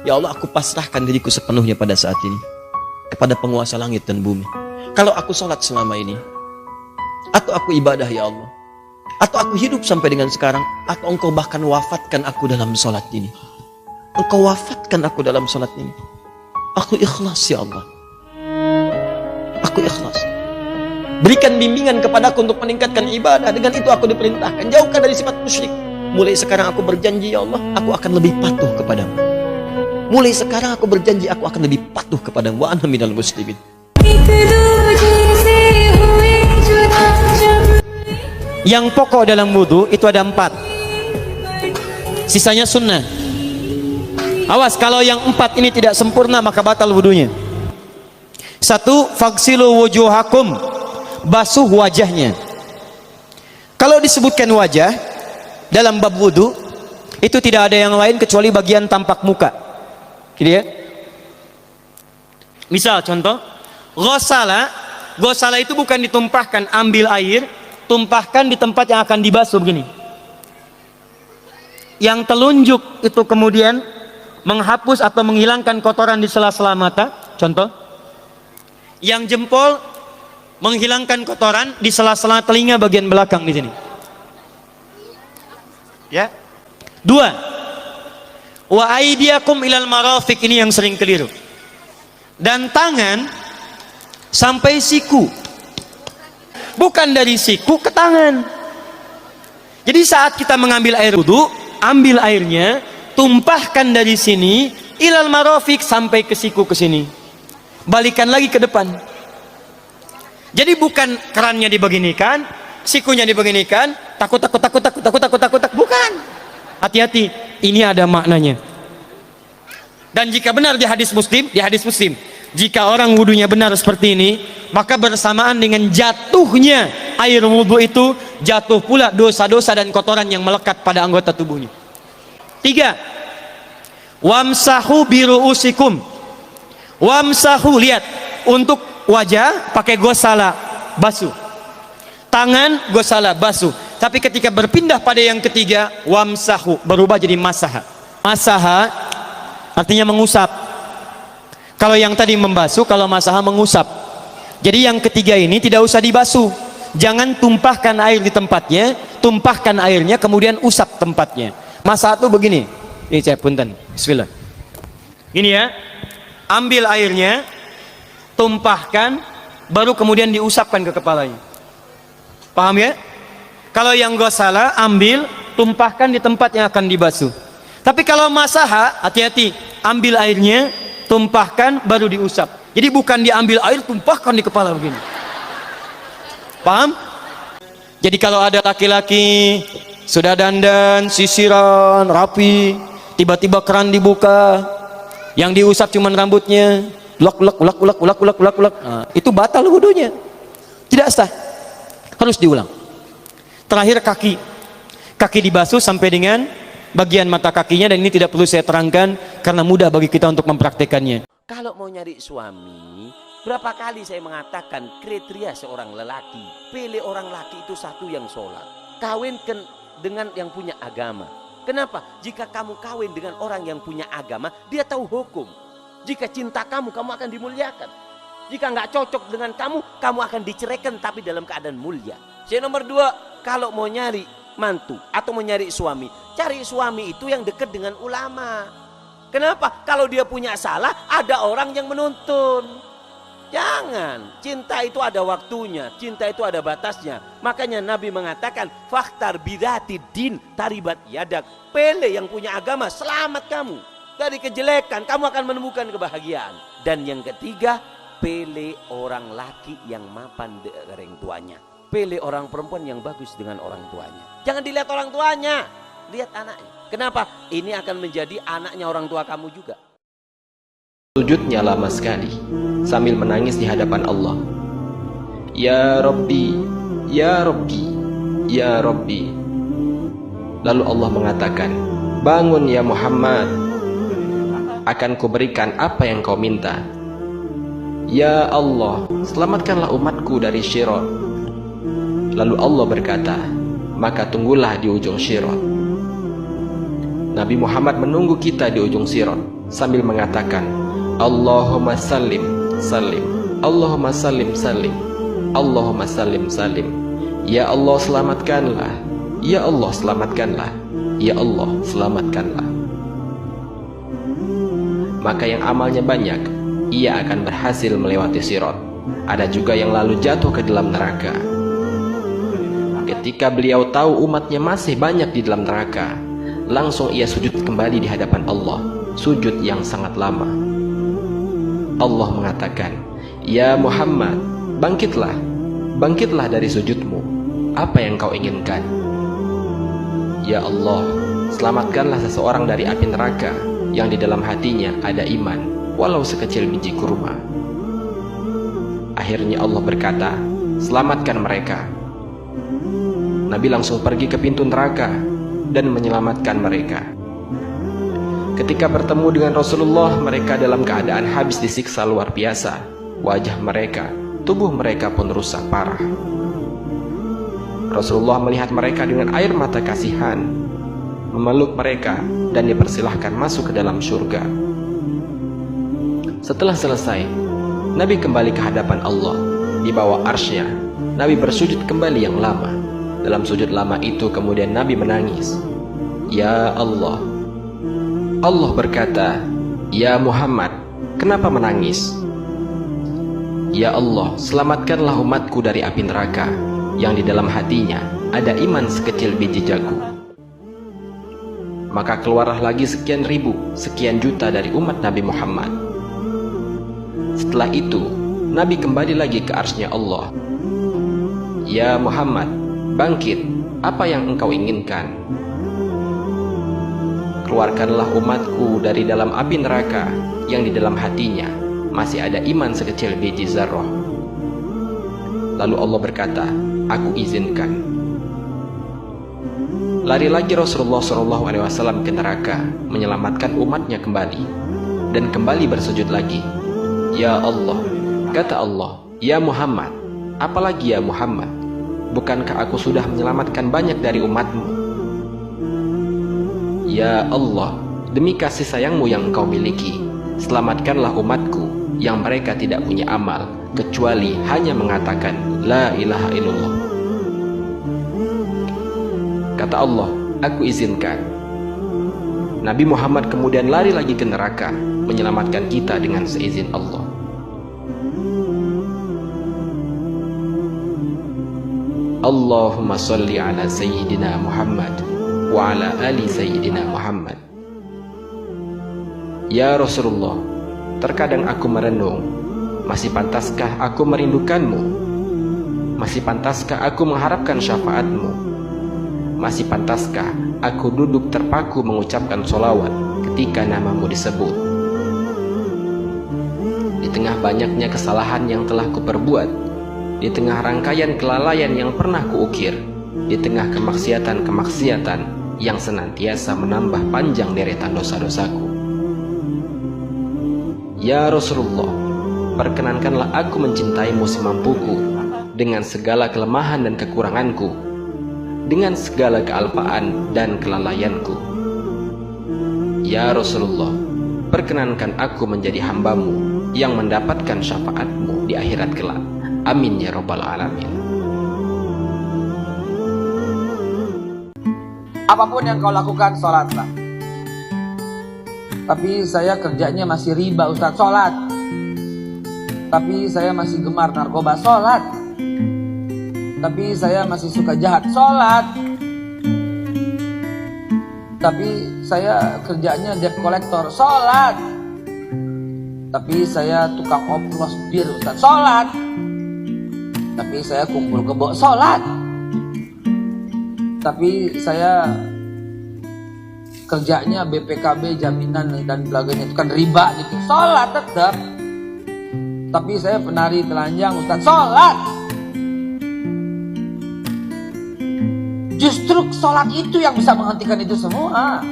Ya Allah, aku pasrahkan diriku sepenuhnya pada saat ini kepada penguasa langit dan bumi. Kalau aku sholat selama ini, atau aku ibadah ya Allah, atau aku hidup sampai dengan sekarang, atau Engkau bahkan wafatkan aku dalam sholat ini, Engkau wafatkan aku dalam sholat ini, aku ikhlas ya Allah. Aku ikhlas. Berikan bimbingan kepadaku untuk meningkatkan ibadah. Dengan itu aku diperintahkan, jauhkan dari sifat musyrik. Mulai sekarang aku berjanji ya Allah, aku akan lebih patuh kepadamu. Mulai sekarang aku berjanji, aku akan lebih patuh kepadamu. Wa ana minal muslimin. Yang pokok dalam wudu itu ada 4. Sisanya sunnah. Awas, kalau yang 4 ini tidak sempurna maka batal wudunya. 1. Fagsilu wujuhakum, basuh wajahnya. Kalau disebutkan wajah dalam bab wudu, itu tidak ada yang lain kecuali bagian tampak muka, gitu ya. Misal contoh, ghosala itu bukan ditumpahkan, ambil air, tumpahkan di tempat yang akan dibasuh begini. Yang telunjuk itu kemudian menghapus atau menghilangkan kotoran di sela-sela mata, contoh. Yang jempol menghilangkan kotoran di sela-sela telinga bagian belakang di sini. Ya. 2. Wa aydiyakum ilal marafiq, ini yang sering keliru. Dan tangan sampai siku. Bukan dari siku ke tangan. Jadi saat kita mengambil air wudu, ambil airnya, tumpahkan dari sini ilal marafiq sampai ke siku ke sini. Balikan lagi ke depan. Jadi bukan kerannya dibeginikan, sikunya dibeginikan, takut, bukan. Hati-hati, ini ada maknanya. Dan jika benar di hadis Muslim, jika orang wudunya benar seperti ini, maka bersamaan dengan jatuhnya air wudu itu, jatuh pula dosa-dosa dan kotoran yang melekat pada anggota tubuhnya. 3. Wamsahu biru'usikum. Wamsahu, lihat, untuk wajah pakai gosala, basuh. Tangan gosala, basuh. Tapi ketika berpindah pada yang ketiga, wamsahu, berubah jadi masaha. Masaha artinya mengusap. Kalau yang tadi membasuh, kalau masaha mengusap. Jadi yang ketiga ini tidak usah dibasuh. Jangan tumpahkan air di tempatnya, tumpahkan airnya kemudian usap tempatnya. Masaha itu begini. Ini saya punten. Bismillah. Ini ya. Ambil airnya, tumpahkan, baru kemudian diusapkan ke kepalanya. Paham ya? Kalau yang gosala, ambil, tumpahkan di tempat yang akan dibasuh. Tapi kalau masaha, hati-hati, ambil airnya, tumpahkan, baru diusap. Jadi bukan diambil air, tumpahkan di kepala begini. Paham? Jadi kalau ada laki-laki sudah dandan, sisiran, rapi, tiba-tiba keran dibuka, yang diusap cuman rambutnya, ulak. Nah, itu batal wudunya, tidak sah, harus diulang. Terakhir kaki dibasuh sampai dengan bagian mata kakinya, dan ini tidak perlu saya terangkan karena mudah bagi kita untuk mempraktekannya. Kalau mau nyari suami, berapa kali saya mengatakan kriteria seorang lelaki, pilih orang laki itu satu yang sholat, kawinkan dengan yang punya agama. Kenapa? Jika kamu kawin dengan orang yang punya agama, dia tahu hukum. Jika cinta kamu, kamu akan dimuliakan. Jika nggak cocok dengan kamu, kamu akan diceraikan tapi dalam keadaan mulia. Yang nomor 2, kalau mau nyari mantu atau mau nyari suami, cari suami itu yang dekat dengan ulama. Kenapa? Kalau dia punya salah, ada orang yang menuntun. Jangan, cinta itu ada waktunya, cinta itu ada batasnya. Makanya Nabi mengatakan, fakhtar bidati din taribat yadak. Pilih yang punya agama, selamat kamu dari kejelekan, kamu akan menemukan kebahagiaan. Dan yang ketiga, pilih orang laki yang mapan dengan orang tuanya. Pilih orang perempuan yang bagus dengan orang tuanya. Jangan dilihat orang tuanya, lihat anaknya. Kenapa? Ini akan menjadi anaknya orang tua kamu juga. Sujudnya lama sekali sambil menangis di hadapan Allah. Ya Rabbi, ya Rabbi, ya Rabbi. Lalu Allah mengatakan, bangun ya Muhammad, akan kuberikan apa yang kau minta. Ya Allah, selamatkanlah umatku dari syirat. Lalu Allah berkata, maka tunggulah di ujung syirat. Nabi Muhammad menunggu kita di ujung sirat sambil mengatakan, Allahumma sallim, salim, Allahumma sallim, salim, Allahumma sallim, salim. Ya Allah selamatkanlah, Ya Allah selamatkanlah, Ya Allah selamatkanlah. Maka yang amalnya banyak, ia akan berhasil melewati sirat. Ada juga yang lalu jatuh ke dalam neraka. Ketika beliau tahu umatnya masih banyak di dalam neraka, langsung ia sujud kembali di hadapan Allah, sujud yang sangat lama. Allah mengatakan, Ya Muhammad, bangkitlah, bangkitlah dari sujudmu. Apa yang kau inginkan? Ya Allah, selamatkanlah seseorang dari api neraka yang di dalam hatinya ada iman, walau sekecil biji kurma. Akhirnya Allah berkata, selamatkan mereka. Nabi langsung pergi ke pintu neraka dan menyelamatkan mereka. Ketika bertemu dengan Rasulullah, mereka dalam keadaan habis disiksa luar biasa. Wajah mereka, tubuh mereka pun rusak parah. Rasulullah melihat mereka dengan air mata kasihan, memeluk mereka dan dipersilahkan masuk ke dalam surga. Setelah selesai, Nabi kembali ke hadapan Allah. Di bawah arsy-Nya, Nabi bersujud kembali yang lama. Dalam sujud lama itu kemudian Nabi menangis. Ya Allah. Allah berkata, Ya Muhammad, kenapa menangis? Ya Allah, selamatkanlah umatku dari api neraka yang di dalam hatinya ada iman sekecil biji jagung. Maka keluarlah lagi sekian ribu, sekian juta dari umat Nabi Muhammad. Setelah itu, Nabi kembali lagi ke arsy-Nya Allah. Ya Muhammad, bangkit, apa yang engkau inginkan? Keluarkanlah umatku dari dalam api neraka yang di dalam hatinya masih ada iman sekecil biji zarrah. Lalu Allah berkata, aku izinkan. Lari lagi Rasulullah SAW ke neraka, menyelamatkan umatnya kembali, dan kembali bersujud lagi. Ya Allah, kata Allah, Ya Muhammad, apalagi ya Muhammad, bukankah aku sudah menyelamatkan banyak dari umatmu? Ya Allah, demi kasih sayangmu yang engkau miliki, selamatkanlah umatku yang mereka tidak punya amal kecuali hanya mengatakan La ilaha illallah. Kata Allah, aku izinkan. Nabi Muhammad kemudian lari lagi ke neraka, menyelamatkan kita dengan seizin Allah. Allahumma salli ala Sayyidina Muhammad wa ala ali Sayyidina Muhammad. Ya Rasulullah, terkadang aku merenung, masih pantaskah aku merindukanmu? Masih pantaskah aku mengharapkan syafaatmu? Masih pantaskah aku duduk terpaku mengucapkan sholawat ketika namamu disebut? Di tengah banyaknya kesalahan yang telah kuperbuat, di tengah rangkaian kelalaian yang pernah kuukir, di tengah kemaksiatan-kemaksiatan yang senantiasa menambah panjang deretan dosa-dosaku. Ya Rasulullah, perkenankanlah aku mencintaimu semampuku, dengan segala kelemahan dan kekuranganku, dengan segala kealpaan dan kelalaianku. Ya Rasulullah, perkenankan aku menjadi hambamu yang mendapatkan syafaatmu di akhirat kelak. Amin ya rabbal alamin. Apapun yang kau lakukan, sholatlah. Tapi saya kerjanya masih riba, Ustaz. Sholat. Tapi saya masih gemar narkoba. Sholat. Tapi saya masih suka jahat. Sholat. Tapi saya kerjanya debt collector. Sholat. Tapi saya tukang oplos bir, Ustaz. Sholat. Tapi saya kumpul kebo. Sholat. Tapi saya kerjanya BPKB, jaminan dan sebagainya, itu kan riba gitu. Sholat tetap. Tapi saya penari telanjang, Ustaz. Sholat. Justru sholat itu yang bisa menghentikan itu semua.